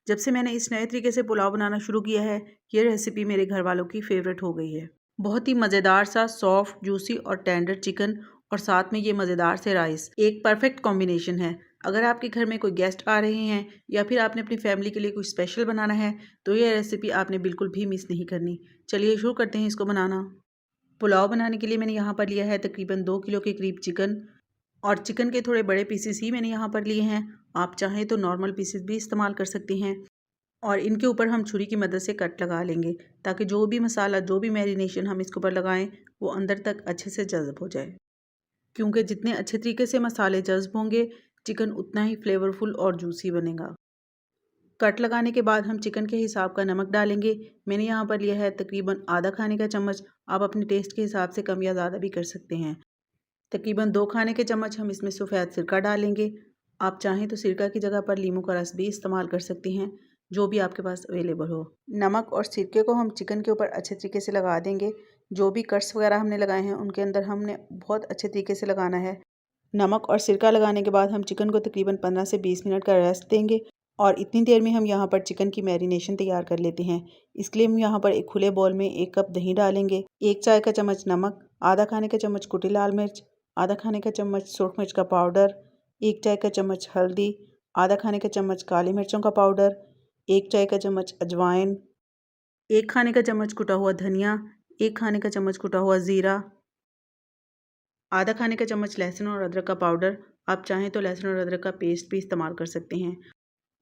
जब से मैंने इस नए तरीके से पुलाव बनाना शुरू किया है, ये रेसिपी मेरे घर वालों की फेवरेट हो गई है। बहुत ही मज़ेदार सा सॉफ्ट, जूसी और टेंडर चिकन और साथ में ये मज़ेदार से राइस, एक परफेक्ट कॉम्बिनेशन है। अगर आपके घर में कोई गेस्ट आ रहे हैं या फिर आपने अपनी फैमिली के लिए कुछ स्पेशल बनाना है, तो ये रेसिपी आपने बिल्कुल भी मिस नहीं करनी। चलिए शुरू करते हैं इसको बनाना। पुलाव बनाने के लिए मैंने यहाँ पर लिया है तकरीबन 2 किलो के करीब चिकन, और चिकन के थोड़े बड़े पीसेस ही मैंने यहाँ पर लिए हैं। आप चाहें तो नॉर्मल पीसेस भी इस्तेमाल कर सकती हैं। और इनके ऊपर हम छुरी की मदद से कट लगा लेंगे, ताकि जो भी मसाला, जो भी मैरिनेशन हम इसके ऊपर लगाएं, वो अंदर तक अच्छे से जज़्ब हो जाए। क्योंकि जितने अच्छे तरीके से मसाले जज़्ब होंगे, चिकन उतना ही फ्लेवरफुल और जूसी बनेगा। कट लगाने के बाद हम चिकन के हिसाब का नमक डालेंगे। मैंने यहाँ पर लिया है तकरीबन आधा खाने का चम्मच। आप अपने टेस्ट के हिसाब से कम या ज़्यादा भी कर सकते हैं। तकरीबन 2 खाने के चम्मच हम इसमें सफ़ेद सिरका डालेंगे। आप चाहें तो सिरका की जगह पर नींबू का रस भी इस्तेमाल कर सकती हैं, जो भी आपके पास अवेलेबल हो। नमक और सिरके को हम चिकन के ऊपर अच्छे तरीके से लगा देंगे। जो भी कट्स वगैरह हमने लगाए हैं, उनके अंदर हमने बहुत अच्छे तरीके से लगाना है। नमक और सिरका लगाने के बाद हम चिकन को तकरीबन 15 से 20 मिनट का रेस्ट देंगे, और इतनी देर में हम यहाँ पर चिकन की मैरिनेशन तैयार कर लेते हैं। इसके लिए हम यहाँ पर एक खुले बॉल में 1 कप दही डालेंगे, 1 चाय का चम्मच नमक, आधा खाने का चम्मच कुटी लाल मिर्च, आधा खाने का चम्मच सूरख मिर्च का पाउडर, 1 चाय का चम्मच हल्दी, आधा खाने का चम्मच काली मिर्चों का पाउडर, 1 चाय का चम्मच अजवाइन, 1 खाने का चम्मच कुटा हुआ धनिया, 1 खाने का चम्मच कुटा हुआ ज़ीरा, आधा खाने का चम्मच लहसुन और अदरक का पाउडर। आप चाहें तो लहसुन और अदरक का पेस्ट भी इस्तेमाल कर सकते हैं।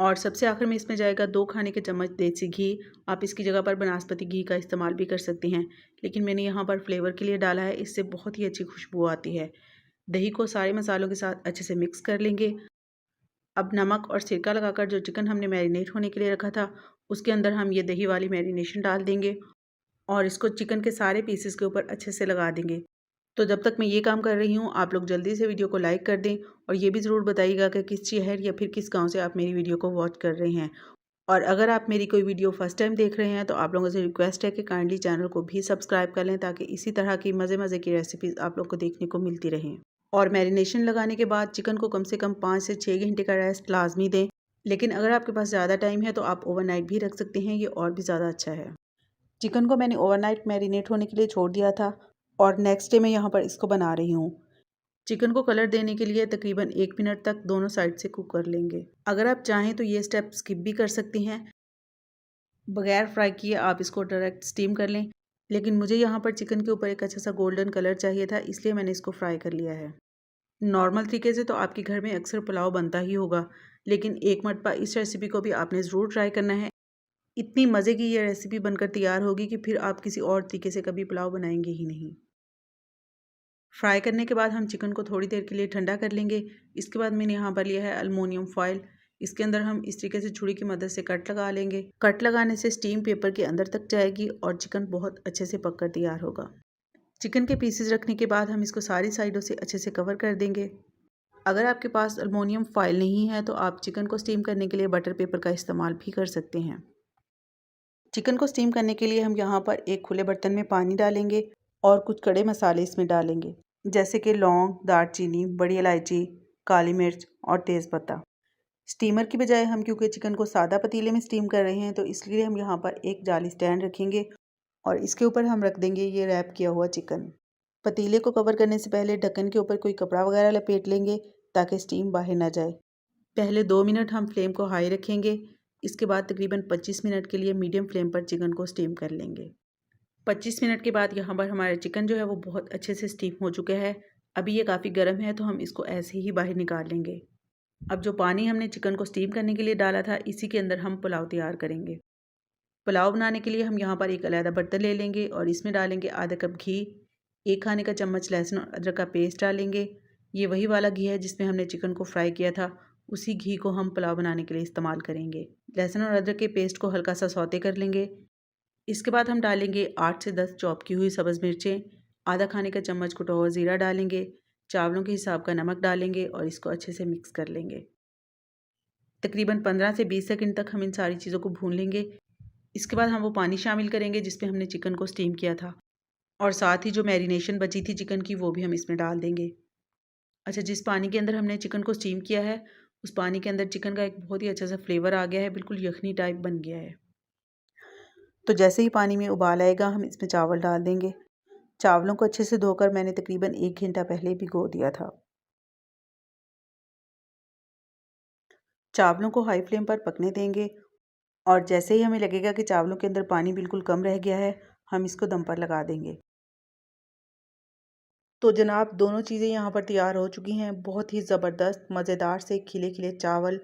और सबसे आखिर में इसमें जाएगा 2 खाने के चम्मच देसी घी। आप इसकी जगह पर बनास्पति घी का इस्तेमाल भी कर सकती हैं, लेकिन मैंने यहाँ पर फ्लेवर के लिए डाला है, इससे बहुत ही अच्छी खुशबू आती है। दही को सारे मसालों के साथ अच्छे से मिक्स कर लेंगे। अब नमक और सिरका लगाकर जो चिकन हमने मैरिनेट होने के लिए रखा था, उसके अंदर हम ये दही वाली मैरिनेशन डाल देंगे और इसको चिकन के सारे पीसेस के ऊपर अच्छे से लगा देंगे। तो जब तक मैं ये काम कर रही हूँ, आप लोग जल्दी से वीडियो को लाइक कर दें, और ये भी ज़रूर बताइएगा कि किस शहर या फिर किस गांव से आप मेरी वीडियो को वॉच कर रहे हैं। और अगर आप मेरी कोई वीडियो फर्स्ट टाइम देख रहे हैं, तो आप लोगों से रिक्वेस्ट है कि काइंडली चैनल को भी सब्सक्राइब कर लें, ताकि इसी तरह की मज़े मज़े की रेसिपीज़ आप लोग को देखने को मिलती रहें। और मैरिनेशन लगाने के बाद चिकन को कम से कम 5 से 6 घंटे का रेस्ट लाजमी दें। लेकिन अगर आपके पास ज़्यादा टाइम है, तो आप ओवरनाइट भी रख सकते हैं, ये और भी ज़्यादा अच्छा है। चिकन को मैंने ओवरनाइट मैरिनेट होने के लिए छोड़ दिया था, और नेक्स्ट डे मैं यहाँ पर इसको बना रही हूँ। चिकन को कलर देने के लिए तकरीबन 1 मिनट तक दोनों साइड से कुक कर लेंगे। अगर आप चाहें तो ये स्टेप स्किप भी कर सकती हैं, बगैर फ्राई किए आप इसको डायरेक्ट स्टीम कर लें। लेकिन मुझे यहाँ पर चिकन के ऊपर एक अच्छा सा गोल्डन कलर चाहिए था, इसलिए मैंने इसको फ्राई कर लिया है। नॉर्मल तरीके से तो आपके घर में अक्सर पुलाव बनता ही होगा, लेकिन एक मरतबा इस रेसिपी को भी आपने ज़रूर ट्राई करना है। इतनी मज़े की ये रेसिपी बनकर तैयार होगी कि फिर आप किसी और तरीके से कभी पुलाव बनाएंगे ही नहीं। फ्राई करने के बाद हम चिकन को थोड़ी देर के लिए ठंडा कर लेंगे। इसके बाद मैंने यहाँ पर लिया है अल्मोनियम फॉयल। इसके अंदर हम इस तरीके से छुरी की मदद से कट लगा लेंगे। कट लगाने से स्टीम पेपर के अंदर तक जाएगी और चिकन बहुत अच्छे से पककर तैयार होगा। चिकन के पीसेस रखने के बाद हम इसको सारी साइडों से अच्छे से कवर कर देंगे। अगर आपके पास अल्मोनियम फॉयल नहीं है, तो आप चिकन को स्टीम करने के लिए बटर पेपर का इस्तेमाल भी कर सकते हैं। चिकन को स्टीम करने के लिए हम यहाँ पर एक खुले बर्तन में पानी डालेंगे और कुछ खड़े मसाले इसमें डालेंगे, जैसे कि लौंग, दालचीनी, बड़ी इलायची, काली मिर्च और तेज़पत्ता। स्टीमर की बजाय हम क्योंकि चिकन को सादा पतीले में स्टीम कर रहे हैं, तो इसलिए हम यहाँ पर एक जाली स्टैंड रखेंगे और इसके ऊपर हम रख देंगे ये रैप किया हुआ चिकन। पतीले को कवर करने से पहले ढक्कन के ऊपर कोई कपड़ा वगैरह लपेट लेंगे, ताकि स्टीम बाहर ना जाए। पहले 2 मिनट हम फ्लेम को हाई रखेंगे। इसके बाद तकरीबन 25 मिनट के लिए मीडियम फ्लेम पर चिकन को स्टीम कर लेंगे। 25 मिनट के बाद यहाँ पर हमारा चिकन जो है वो बहुत अच्छे से स्टीम हो चुका है। अभी ये काफ़ी गर्म है, तो हम इसको ऐसे ही बाहर निकाल लेंगे। अब जो पानी हमने चिकन को स्टीम करने के लिए डाला था, इसी के अंदर हम पुलाव तैयार करेंगे। पुलाव बनाने के लिए हम यहाँ पर एक अलग बर्तन ले लेंगे और इसमें डालेंगे आधा कप घी, 1 खाने का चम्मच लहसुन और अदरक का पेस्ट डालेंगे। ये वही वाला घी है जिसमें हमने चिकन को फ्राई किया था, उसी घी को हम पुलाव बनाने के लिए इस्तेमाल करेंगे। लहसुन और अदरक के पेस्ट को हल्का सा सौते कर लेंगे। इसके बाद हम डालेंगे 8 से 10 चॉप की हुई सब्ज़ मिर्चें, आधा खाने का चम्मच कुटा हुआ ज़ीरा डालेंगे, चावलों के हिसाब का नमक डालेंगे और इसको अच्छे से मिक्स कर लेंगे। तकरीबन 15 से 20 सेकंड तक हम इन सारी चीज़ों को भून लेंगे। इसके बाद हम वो पानी शामिल करेंगे जिसमें हमने चिकन को स्टीम किया था, और साथ ही जो मैरिनेशन बची थी चिकन की, वो भी हम इसमें डाल देंगे। अच्छा, जिस पानी के अंदर हमने चिकन को स्टीम किया है, उस पानी के अंदर चिकन का एक बहुत ही अच्छा सा फ्लेवर आ गया है, बिल्कुल यखनी टाइप बन गया है। तो जैसे ही पानी में उबाल आएगा हम इसमें चावल डाल देंगे। चावलों को अच्छे से धोकर मैंने तकरीबन 1 घंटा पहले भिगो दिया था। चावलों को हाई फ्लेम पर पकने देंगे और जैसे ही हमें लगेगा कि चावलों के अंदर पानी बिल्कुल कम रह गया है, हम इसको दम पर लगा देंगे। तो जनाब दोनों चीज़ें यहाँ पर तैयार हो चुकी हैं। बहुत ही ज़बरदस्त मज़ेदार से खिले खिले चावल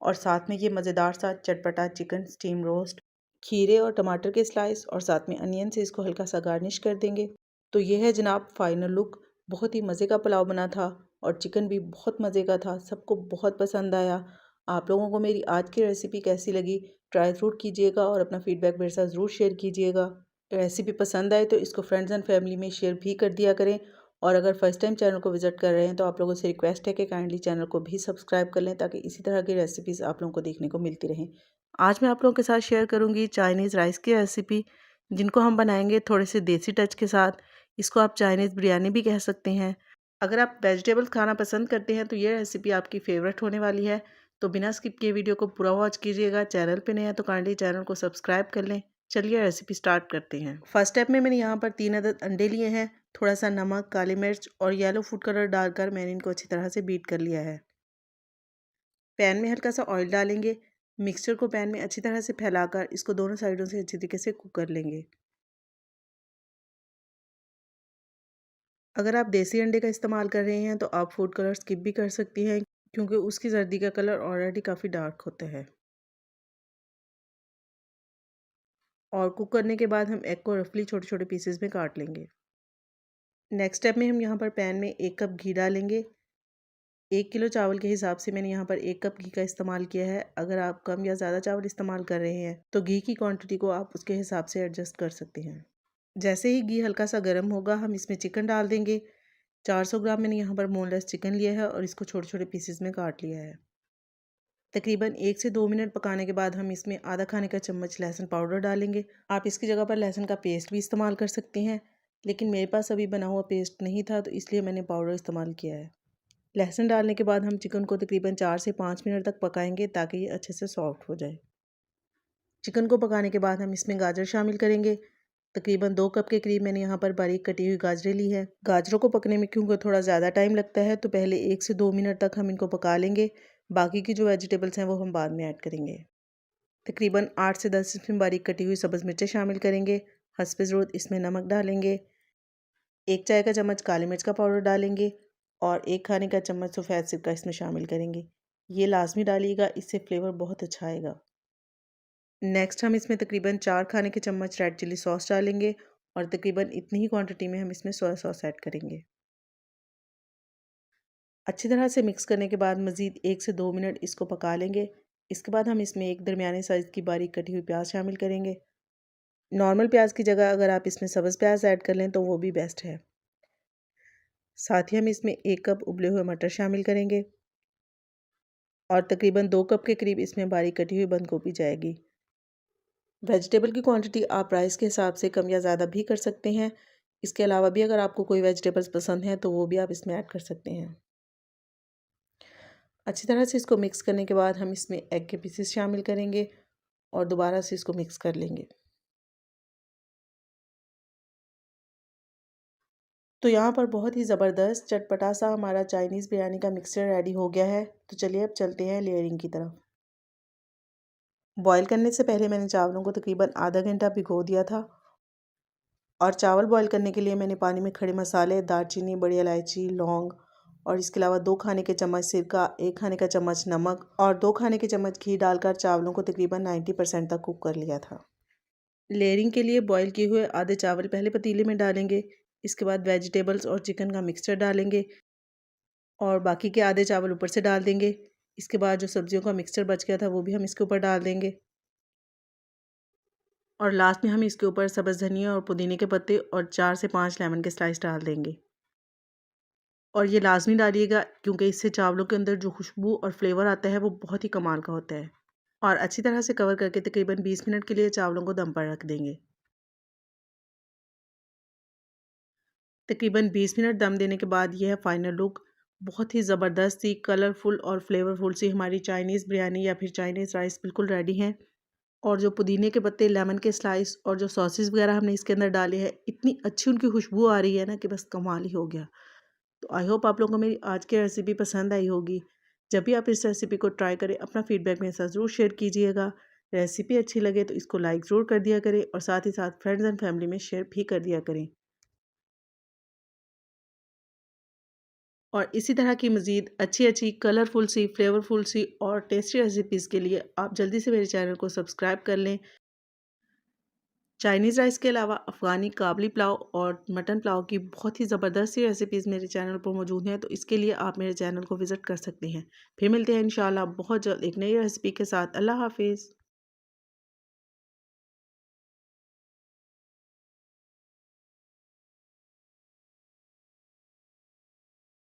और साथ में ये मज़ेदार सा चटपटा चिकन स्टीम रोस्ट, खीरे और टमाटर के स्लाइस और साथ में अनियन से इसको हल्का सा गार्निश कर देंगे। तो ये है जनाब फाइनल लुक। बहुत ही मज़े का पुलाव बना था और चिकन भी बहुत मज़े का था, सबको बहुत पसंद आया। आप लोगों को मेरी आज की रेसिपी कैसी लगी ट्राई ज़रूर कीजिएगा और अपना फ़ीडबैक मेरे साथ ज़रूर शेयर कीजिएगा। रेसिपी पसंद आए तो इसको फ्रेंड्स एंड फैमिली में शेयर भी कर दिया करें और अगर फर्स्ट टाइम चैनल को विज़िट कर रहे हैं तो आप लोगों से रिक्वेस्ट है कि काइंडली चैनल को भी सब्सक्राइब कर लें ताकि इसी तरह की रेसिपीज़ आप लोगों को देखने को मिलती रहें। आज मैं आप लोगों के साथ शेयर करूंगी चाइनीज़ राइस की रेसिपी, जिनको हम बनाएंगे थोड़े से देसी टच के साथ। इसको आप चाइनीज़ बिरयानी भी कह सकते हैं। अगर आप वेजिटेबल्स खाना पसंद करते हैं तो ये रेसिपी आपकी फ़ेवरेट होने वाली है। तो बिना स्किप किए वीडियो को पूरा वॉच कीजिएगा। चैनल पे नए हैं तो काइंडली चैनल को सब्सक्राइब कर लें। चलिए रेसिपी स्टार्ट करते हैं। फर्स्ट स्टेप में मैंने यहाँ पर 3 अदद अंडे लिए हैं। थोड़ा सा नमक, काली मिर्च और येलो फूड कलर डालकर मैंने इनको अच्छी तरह से बीट कर लिया है। पैन में हल्का सा ऑयल डालेंगे। मिक्सचर को पैन में अच्छी तरह से फैलाकर इसको दोनों साइडों से अच्छी तरीके से कुक कर लेंगे। अगर आप देसी अंडे का इस्तेमाल कर रहे हैं तो आप फूड कलर स्किप भी कर सकती हैं, क्योंकि उसकी जर्दी का कलर ऑलरेडी काफ़ी डार्क होता है। और कुक करने के बाद हम एग को रफली छोटे छोटे पीसेस में काट लेंगे। नेक्स्ट स्टेप में हम यहाँ पर पैन में 1 कप घी डालेंगे। 1 किलो चावल के हिसाब से मैंने यहाँ पर 1 कप घी का इस्तेमाल किया है। अगर आप कम या ज़्यादा चावल इस्तेमाल कर रहे हैं तो घी की क्वांटिटी को आप उसके हिसाब से एडजस्ट कर सकते हैं। जैसे ही घी हल्का सा गर्म होगा हम इसमें चिकन डाल देंगे। 400 ग्राम मैंने यहाँ पर बोनलेस चिकन लिया है और इसको छोटे छोटे पीसेस में काट लिया है। तकरीबन 1 से 2 मिनट पकाने के बाद हम इसमें आधा खाने का चम्मच लहसुन पाउडर डालेंगे। आप इसकी जगह पर लहसुन का पेस्ट भी इस्तेमाल कर सकते हैं, लेकिन मेरे पास अभी बना हुआ पेस्ट नहीं था तो इसलिए मैंने पाउडर इस्तेमाल किया है। लहसुन डालने के बाद हम चिकन को तकरीबन 4 से 5 मिनट तक पकाएंगे ताकि ये अच्छे से सॉफ्ट हो जाए। चिकन को पकाने के बाद हम इसमें गाजर शामिल करेंगे। तकरीबन 2 कप के करीब मैंने यहाँ पर बारीक कटी हुई गाजरें ली है। गाजरों को पकने में क्योंकि थोड़ा ज़्यादा टाइम लगता है तो पहले 1 से 2 मिनट तक हम इनको पका लेंगे। बाकी की जो वेजिटेबल्स हैं वो हम बाद में ऐड करेंगे। तकरीबन 8 से 10 इसमें बारीक कटी हुई सब्ज़ मिर्चें शामिल करेंगे। हस्बे ज़रूरत इसमें नमक डालेंगे। 1 चाय का चम्मच काली मिर्च का पाउडर डालेंगे और 1 खाने का चम्मच सफ़ेद सिरका इसमें शामिल करेंगे। ये लाजमी डालिएगा, इससे फ्लेवर बहुत अच्छा आएगा। नेक्स्ट हम इसमें तकरीबन 4 खाने के चम्मच रेड चिली सॉस डालेंगे और तकरीबन इतनी ही क्वांटिटी में हम इसमें सोया सॉस ऐड करेंगे। अच्छी तरह से मिक्स करने के बाद मज़ीद 1 से 2 मिनट इसको पका लेंगे। इसके बाद हम इसमें एक दरमियाने साइज़ की बारीक कटी हुई प्याज शामिल करेंगे। नॉर्मल प्याज की जगह अगर आप इसमें सब्ज़ प्याज ऐड कर लें तो वो भी बेस्ट है। साथ ही हम इसमें 1 कप उबले हुए मटर शामिल करेंगे और तकरीबन 2 कप के करीब इसमें बारीक कटी हुई बंद गोभी जाएगी। वेजिटेबल की क्वांटिटी आप राइस के हिसाब से कम या ज़्यादा भी कर सकते हैं। इसके अलावा भी अगर आपको कोई वेजिटेबल्स पसंद हैं तो वो भी आप इसमें ऐड कर सकते हैं। अच्छी तरह से इसको मिक्स करने के बाद हम इसमें एग के पीसेस शामिल करेंगे और दोबारा से इसको मिक्स कर लेंगे। तो यहाँ पर बहुत ही ज़बरदस्त चटपटा सा हमारा चाइनीज़ बिरयानी का मिक्सचर रेडी हो गया है। तो चलिए अब चलते हैं लेयरिंग की तरफ। बॉईल करने से पहले मैंने चावलों को तकरीबन आधा घंटा भिगो दिया था और चावल बॉईल करने के लिए मैंने पानी में खड़े मसाले, दालचीनी, बड़ी इलायची, लौंग और इसके अलावा 2 खाने के चम्मच सिरका, 1 खाने का चम्मच नमक और 2 खाने के चम्मच घी डालकर चावलों को तकरीबन 90% तक कुक कर लिया था। लेयरिंग के लिए बॉईल किए हुए आधे चावल पहले पतीले में डालेंगे। इसके बाद वेजिटेबल्स और चिकन का मिक्सचर डालेंगे और बाकी के आधे चावल ऊपर से डाल देंगे। इसके बाद जो सब्जियों का मिक्सचर बच गया था वो भी हम इसके ऊपर डाल देंगे और लास्ट में हम इसके ऊपर सब्ज़ धनिया और पुदीने के पत्ते और 4 से 5 लेमन के स्लाइस डाल देंगे। और ये लाजमी डालिएगा क्योंकि इससे चावलों के अंदर जो खुशबू और फ्लेवर आता है वो बहुत ही कमाल का होता है। और अच्छी तरह से कवर करके तकरीबन 20 मिनट के लिए चावलों को दम पर रख देंगे। तकरीबन 20 मिनट दम देने के बाद यह है फाइनल लुक। बहुत ही ज़बरदस्त सी कलरफुल और फ्लेवरफुल सी हमारी चाइनीज़ बिरयानी या फिर चाइनीज़ राइस बिल्कुल रेडी हैं। और जो पुदीने के पत्ते, लेमन के स्लाइस और जो सॉसेस वगैरह हमने इसके अंदर डाले हैं, इतनी अच्छी उनकी खुशबू आ रही है ना कि बस कमाल ही हो गया। तो आई होप आप लोगों को मेरी आज की रेसिपी पसंद आई होगी। जब भी आप इस रेसिपी को ट्राई करें, अपना फीडबैक मेरे साथ ज़रूर शेयर कीजिएगा। रेसिपी अच्छी लगे तो इसको लाइक ज़रूर कर दिया करें और साथ ही साथ फ्रेंड्स एंड फैमिली में शेयर भी कर दिया करें। और इसी तरह की मज़ीद अच्छी-अच्छी कलरफुल सी, फ्लेवरफुल सी और टेस्टी रेसिपीज़ के लिए आप जल्दी से मेरे चैनल को सब्सक्राइब कर लें। चाइनीज़ राइस के अलावा अफ़गानी काबली पुलाव और मटन पुलाव की बहुत ही ज़बरदस्त सी रेसिपीज़ मेरे चैनल पर मौजूद हैं, तो इसके लिए आप मेरे चैनल को विज़िट कर सकते हैं। फिर मिलते हैं इंशाल्लाह बहुत जल्द एक नई रेसिपी के साथ। अल्लाह हाफ़िज़।